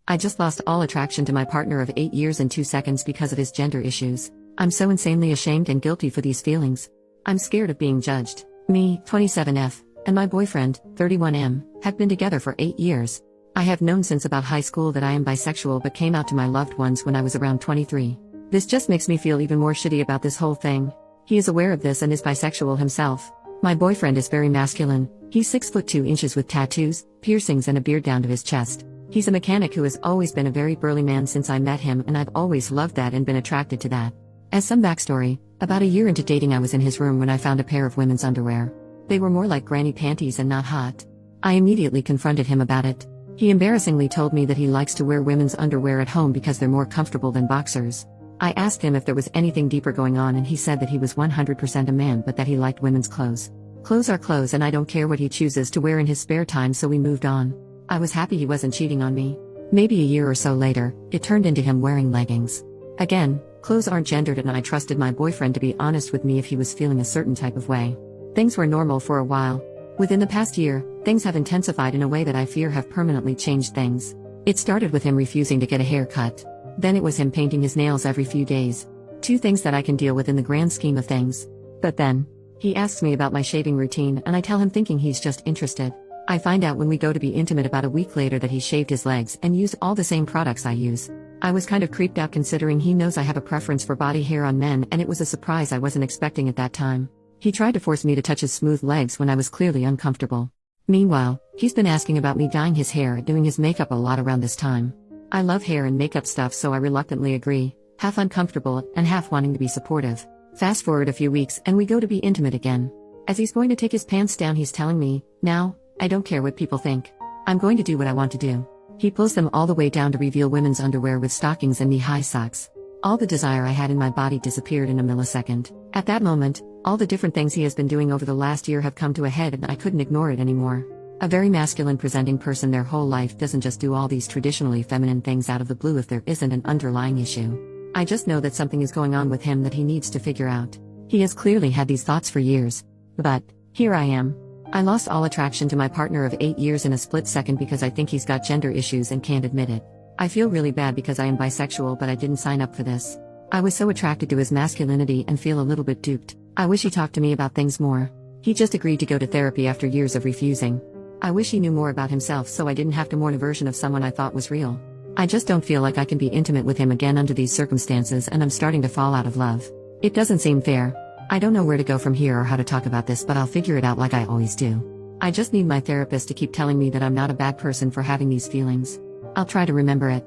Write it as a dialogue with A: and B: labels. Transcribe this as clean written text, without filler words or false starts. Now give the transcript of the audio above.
A: I just lost all attraction to my partner of 8 years and 2 seconds because of his gender issues. I'm so insanely ashamed and guilty for these feelings. I'm scared of being judged. Me, 27F, and my boyfriend, 31M, have been together for 8 years. I have known since about high school that I am bisexual but came out to my loved ones when I was around 23. This just makes me feel even more shitty about this whole thing. He is aware of this and is bisexual himself. My boyfriend is very masculine. He's 6'2" with tattoos, piercings and a beard down to his chest. He's a mechanic who has always been a very burly man since I met him, and I've always loved that and been attracted to that. As some backstory, about a year into dating I was in his room when I found a pair of women's underwear. They were more like granny panties and not hot. I immediately confronted him about it. He embarrassingly told me that he likes to wear women's underwear at home because they're more comfortable than boxers. I asked him if there was anything deeper going on, and he said that he was 100% a man but that he liked women's clothes. Clothes are clothes and I don't care what he chooses to wear in his spare time, so we moved on. I was happy he wasn't cheating on me. Maybe a year or so later, it turned into him wearing leggings. Again, clothes aren't gendered, and I trusted my boyfriend to be honest with me if he was feeling a certain type of way. Things were normal for a while. Within the past year, things have intensified in a way that I fear have permanently changed things. It started with him refusing to get a haircut. Then it was him painting his nails every few days. 2 things that I can deal with in the grand scheme of things. But then, he asks me about my shaving routine and I tell him thinking he's just interested. I find out when we go to be intimate about a week later that he shaved his legs and used all the same products I use. I was kind of creeped out considering he knows I have a preference for body hair on men, and it was a surprise I wasn't expecting at that time. He tried to force me to touch his smooth legs when I was clearly uncomfortable. Meanwhile, he's been asking about me dyeing his hair and doing his makeup a lot around this time. I love hair and makeup stuff, so I reluctantly agree, half uncomfortable and half wanting to be supportive. Fast forward a few weeks and we go to be intimate again. As he's going to take his pants down, he's telling me, "Now, I don't care what people think. I'm going to do what I want to do." He pulls them all the way down to reveal women's underwear with stockings and knee-high socks. All the desire I had in my body disappeared in a millisecond. At that moment, all the different things he has been doing over the last year have come to a head and I couldn't ignore it anymore. A very masculine presenting person their whole life doesn't just do all these traditionally feminine things out of the blue if there isn't an underlying issue. I just know that something is going on with him that he needs to figure out. He has clearly had these thoughts for years. But, here I am. I lost all attraction to my partner of 8 years in a split second because I think he's got gender issues and can't admit it. I feel really bad because I am bisexual, but I didn't sign up for this. I was so attracted to his masculinity and feel a little bit duped. I wish he talked to me about things more. He just agreed to go to therapy after years of refusing. I wish he knew more about himself so I didn't have to mourn a version of someone I thought was real. I just don't feel like I can be intimate with him again under these circumstances, and I'm starting to fall out of love. It doesn't seem fair. I don't know where to go from here or how to talk about this, but I'll figure it out like I always do. I just need my therapist to keep telling me that I'm not a bad person for having these feelings. I'll try to remember it.